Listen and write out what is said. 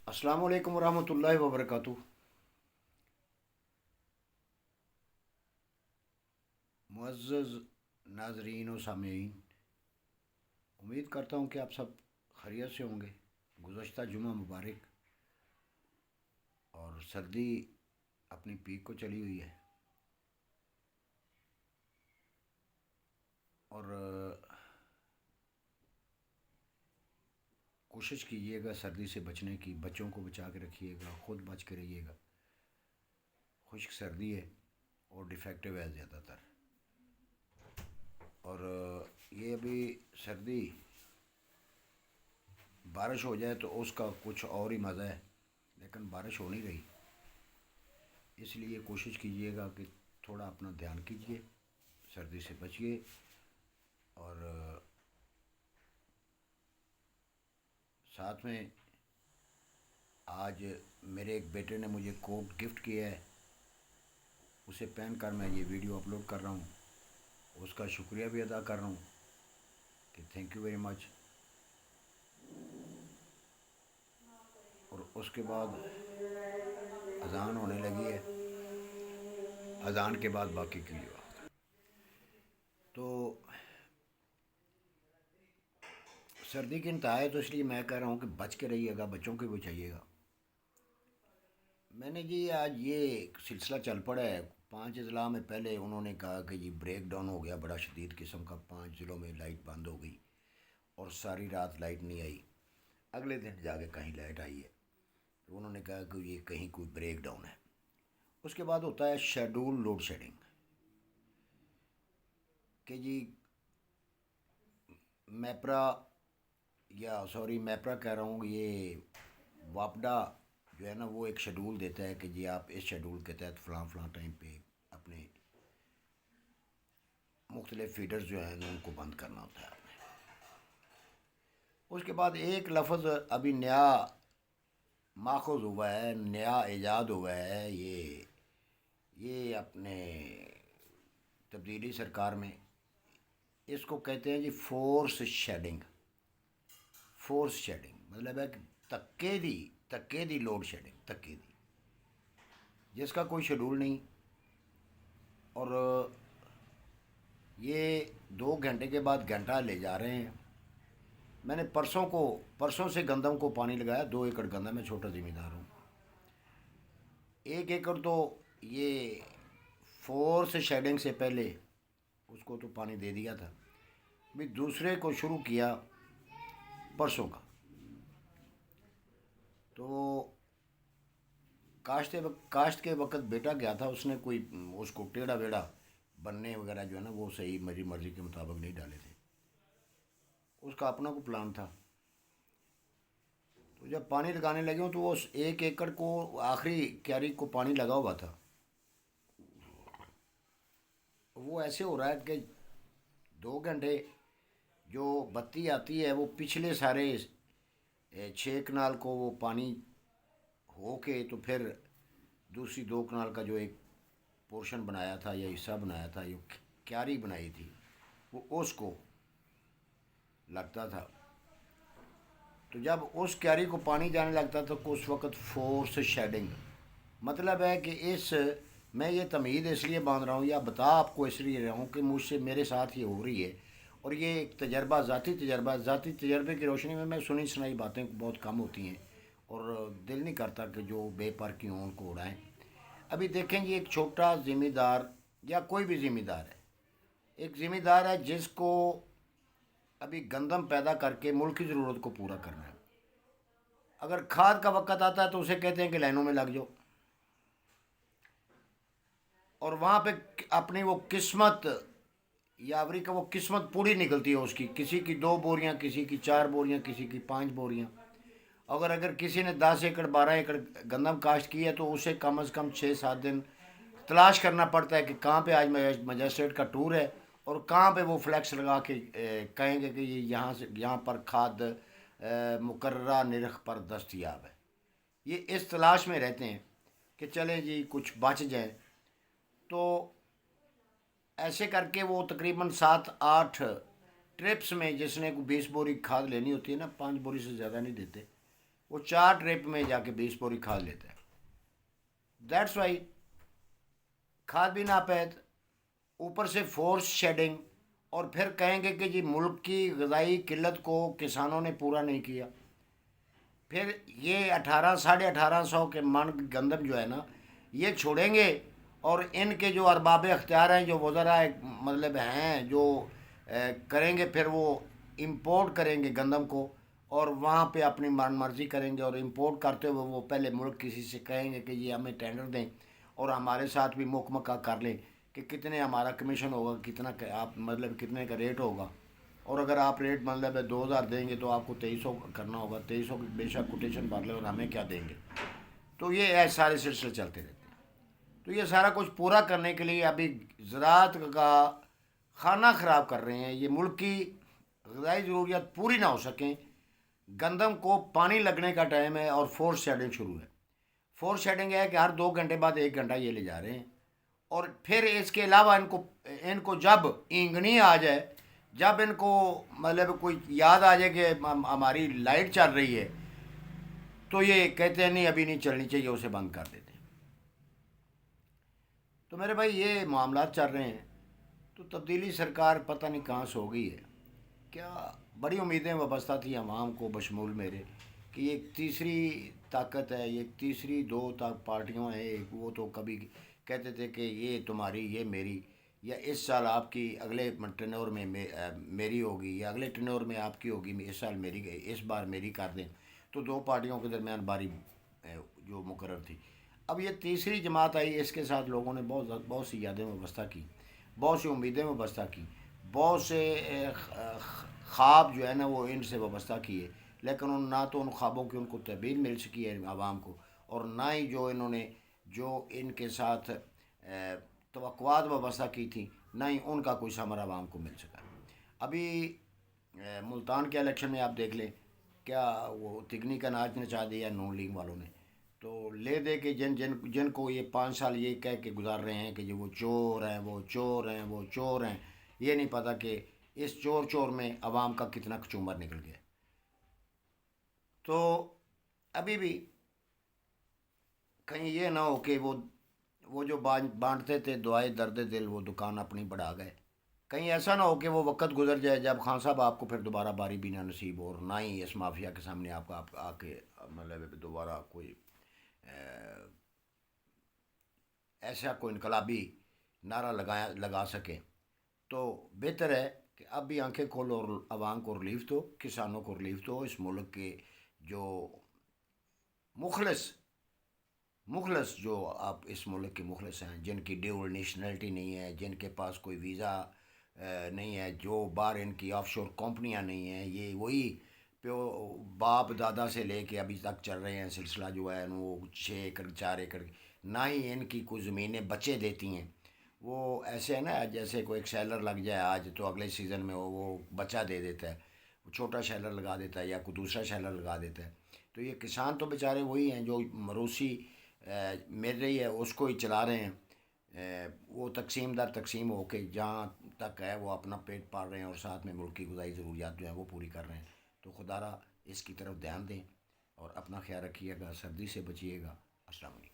अस्सलाम वालेकुम रहमतुल्लाहि व बरकातुहू। मुअज़्ज़ज़ नाज़रीन व सामीईन, उम्मीद करता हूँ कि आप सब खैरियत से होंगे। गुज़श्ता जुमा मुबारक। और सर्दी अपनी पीक को चली हुई है। और कोशिश कीजिएगा सर्दी से बचने की, बच्चों को बचा के रखिएगा, ख़ुद बच के रहिएगा। खुश्क सर्दी है और डिफेक्टिव है ज़्यादातर। और ये अभी सर्दी बारिश हो जाए तो उसका कुछ और ही मज़ा है, लेकिन बारिश हो नहीं रही। इसलिए कोशिश कीजिएगा कि थोड़ा अपना ध्यान कीजिए, सर्दी से बचिए। और साथ में आज मेरे एक बेटे ने मुझे कोट गिफ्ट किया है, उसे पहन कर मैं ये वीडियो अपलोड कर रहा हूँ। उसका शुक्रिया भी अदा कर रहा हूँ कि थैंक यू वेरी मच। और उसके बाद अज़ान होने लगी है, अज़ान के बाद बाकी के लिए वक्त। तो सर्दी की इंतहा है, तो इसलिए मैं कह रहा हूँ कि बच के रहिएगा, बच्चों को भी बचाइएगा। मैंने जी आज ये एक सिलसिला चल पड़ा है। 5 अजला में पहले उन्होंने कहा कि जी ब्रेक डाउन हो गया बड़ा शदीद किस्म का, 5 ज़िलों में लाइट बंद हो गई और सारी रात लाइट नहीं आई। अगले दिन जाके कहीं लाइट आई है, तो उन्होंने कहा कि ये कहीं कोई ब्रेक डाउन है। उसके बाद होता है शेड्यूल लोड शेडिंग, कि जी मैप्रा, या सॉरी मैप्रा कह रहा हूँ, ये वापडा जो है ना, वो एक शेड्यूल देता है कि जी आप इस शेड्यूल के तहत फ़लाँ फ़लाँ टाइम पे अपने मुख्तलिफ़ फीडर्स जो हैं उनको बंद करना होता है आपने। उसके बाद एक लफ्ज़ अभी नया माखूज़ हुआ है, नया ईजाद हुआ है, ये अपने तब्दीली सरकार में, इसको कहते हैं जी फोर्स शेडिंग। फोर्स शेडिंग मतलब है कि धक्के दी लोड शेडिंग, धक्के दी, जिसका कोई शेड्यूल नहीं। और ये 2 घंटे के बाद घंटा ले जा रहे हैं। मैंने परसों से गंदम को पानी लगाया, 2 एकड़ गंदम में छोटा ज़मींदार हूँ। 1 एकड़ तो ये फोर्स शेडिंग से पहले उसको तो पानी दे दिया था, अभी दूसरे को शुरू किया परसों का। तो काश्त के वक्त बेटा गया था, उसने कोई उसको टेढ़ा बेड़ा बनने वगैरह जो है ना, वो सही मेरी मर्ज़ी के मुताबिक नहीं डाले थे। उसका अपना को प्लान था। तो जब पानी लगाने लगे हूँ तो वो 1 एकड़ को आखिरी क्यारी को पानी लगा हुआ था। वो ऐसे हो रहा है कि 2 घंटे जो बत्ती आती है वो पिछले सारे 6 कनाल को वो पानी हो के, तो फिर दूसरी 2 कनाल का जो एक पोर्शन बनाया था या हिस्सा बनाया था, ये क्यारी बनाई थी, वो उसको लगता था। तो जब उस क्यारी को पानी जाने लगता था तो उस वक्त फोर्स शेडिंग, मतलब है कि इस, मैं ये तमीज़ इसलिए बांध रहा हूँ या बता आपको इसलिए रहा हूँ कि मुझसे मेरे साथ ये हो रही है। और ये एक तजर्बा, ज़ाती तजर्बे की रोशनी में मैं सुनी सुनाई बातें बहुत कम होती हैं, और दिल नहीं करता कि जो बेपर की हों उनको उड़ाएँ। अभी देखें जी, एक छोटा ज़िम्मेदार या कोई भी ज़िम्मेदार है, एक ज़िम्मेदार है जिसको अभी गंदम पैदा करके मुल्क की ज़रूरत को पूरा करना है। अगर खाद का वक्त आता है तो उसे कहते हैं कि लाइनों में लग जाओ, और वहाँ पे अपनी वो किस्मत, यावरी का वो किस्मत पूरी निकलती है उसकी, किसी की 2 बोरियाँ, किसी की 4 बोरियाँ, किसी की 5 बोरियाँ। अगर किसी ने 10 एकड़ 12 एकड़ गंदम काश्त की है तो उसे कम अज़ कम 6-7 दिन तलाश करना पड़ता है कि कहाँ पे आज मजिस्ट्रेट का टूर है, और कहाँ पे वो फ्लैक्स लगा के कहेंगे कि ये यहाँ से यहाँ पर खाद मुकर्ररा नरख पर दस्तयाब है। ये इस तलाश में रहते हैं कि चलें जी कुछ बच जाए। तो ऐसे करके वो तकरीबन 7-8 ट्रिप्स में, जिसने को 20 बोरी खाद लेनी होती है ना, 5 बोरी से ज़्यादा नहीं देते, وہ 4 ٹرپ میں جا کے 20 بوری کھاد لیتا ہے. دیٹس وائی کھاد بھی ناپید، اوپر سے فورس شیڈنگ، اور پھر کہیں گے کہ جی ملک کی غذائی قلت کو کسانوں نے پورا نہیں کیا. پھر یہ 1800 کے من گندم جو ہے نا، یہ چھوڑیں گے، اور ان کے جو ارباب اختیار ہیں، جو وزراء مطلب ہیں، جو کریں گے، پھر وہ امپورٹ کریں گے گندم کو، اور وہاں پہ اپنی من مرضی کریں گے. اور امپورٹ کرتے ہوئے وہ پہلے ملک کسی سے کہیں گے کہ یہ ہمیں ٹینڈر دیں، اور ہمارے ساتھ بھی مکمکہ کر لیں کہ کتنے ہمارا کمیشن ہوگا، کتنا آپ مطلب کتنے کا ریٹ ہوگا. اور اگر آپ ریٹ مطلب 2000 دیں گے تو آپ کو 2300 کرنا ہوگا. 2300 کی بے شک کوٹیشن بھر لے، اور ہمیں کیا دیں گے. تو یہ ایسے سارے سلسلے چلتے رہتے ہیں. تو یہ سارا کچھ پورا کرنے کے لیے ابھی زراعت کا کھانا خراب کر رہے ہیں. یہ ملک کی غذائی ضروریات پوری نہ ہو سکیں. گندم کو پانی لگنے کا ٹائم ہے اور فورس شیڈنگ شروع ہے. فورس شیڈنگ ہے کہ ہر 2 گھنٹے بعد 1 گھنٹہ یہ لے جا رہے ہیں. اور پھر اس کے علاوہ ان کو جب اینگنی آ جائے، جب ان کو مطلب کوئی یاد آ جائے کہ ہماری لائٹ چل رہی ہے، تو یہ کہتے ہیں نہیں ابھی نہیں چلنی چاہیے، اسے بند کر دیتے ہیں. تو میرے بھائی یہ معاملات چل رہے ہیں. تو تبدیلی سرکار پتہ نہیں کہاں سے ہو گئی ہے. کیا بڑی امیدیں وابستہ تھیں عوام کو بشمول میرے، کہ یہ ایک تیسری طاقت ہے، یہ ایک تیسری دو پارٹیاں ہیں. ایک وہ تو کبھی کہتے تھے کہ یہ تمہاری، یہ میری، یا اس سال آپ کی، اگلے ٹنور میں میری ہوگی، یا اگلے ٹنور میں آپ کی ہوگی، اس سال میری گئی، اس بار میری کر دیں. تو دو پارٹیوں کے درمیان باری جو مقرر تھی. اب یہ تیسری جماعت آئی، اس کے ساتھ لوگوں نے بہت سی یادیں وابستہ کی، بہت سی امیدیں وابستہ کی، بہت سے خواب جو ہے نا وہ ان سے وابستہ کیے. لیکن نہ تو ان خوابوں کی ان کو تعبیر مل سکی ہے عوام کو، اور نہ ہی جو انہوں نے جو ان کے ساتھ توقعات وابستہ کی تھی، نہ ہی ان کا کوئی ثمر عوام کو مل سکا. ابھی ملتان کے الیکشن میں آپ دیکھ لیں، کیا وہ تگنی کا ناچ نچا دیا نون لیگ والوں نے. تو لے دے کے جن کو یہ 5 سال یہ کہہ کے گزار رہے ہیں کہ جو وہ چور ہیں، وہ چور ہیں، وہ چور ہیں، یہ نہیں پتہ کہ اس چور میں عوام کا کتنا کچومر نکل گیا. تو ابھی بھی کہیں یہ نہ ہو کہ وہ جو بانٹتے تھے دعائے درد دل، وہ دکان اپنی بڑھا گئے. کہیں ایسا نہ ہو کہ وہ وقت گزر جائے جب خان صاحب آپ کو پھر دوبارہ باری بھی نہ نصیب ہو، اور نہ ہی اس مافیا کے سامنے آپ آ کے مطلب دوبارہ کوئی ایسا کوئی انقلابی نعرہ لگا سکے. تو بہتر ہے کہ اب بھی آنکھیں کھولو اور عوام کو ریلیف دو، کسانوں کو ریلیف دو. اس ملک کے جو مخلص جو آپ اس ملک کے مخلص ہیں، جن کی ڈیول نیشنلٹی نہیں ہے، جن کے پاس کوئی ویزا نہیں ہے، جو باہر ان کی آف شور کمپنیاں نہیں ہیں، یہ وہی باپ دادا سے لے کے ابھی تک چل رہے ہیں سلسلہ جو ہے وہ 6 ایکڑ 4 ایکڑ. نہ ہی ان کی کوئی زمینیں بچے دیتی ہیں. وہ ایسے ہے نا، جیسے کوئی ایک سیلر لگ جائے آج تو اگلے سیزن میں وہ بچہ دے دیتا ہے، وہ چھوٹا شیلر لگا دیتا ہے یا کوئی دوسرا شیلر لگا دیتا ہے. تو یہ کسان تو بیچارے وہی ہیں جو موروثی مل رہی ہے اس کو ہی چلا رہے ہیں. وہ تقسیم در تقسیم ہو کے جہاں تک ہے وہ اپنا پیٹ پال رہے ہیں، اور ساتھ میں ملک کی غذائی ضروریات جو ہیں وہ پوری کر رہے ہیں. تو خدا را اس کی طرف دھیان دیں اور اپنا خیال رکھیے گا، سردی سے بچیے گا. السلام علیکم.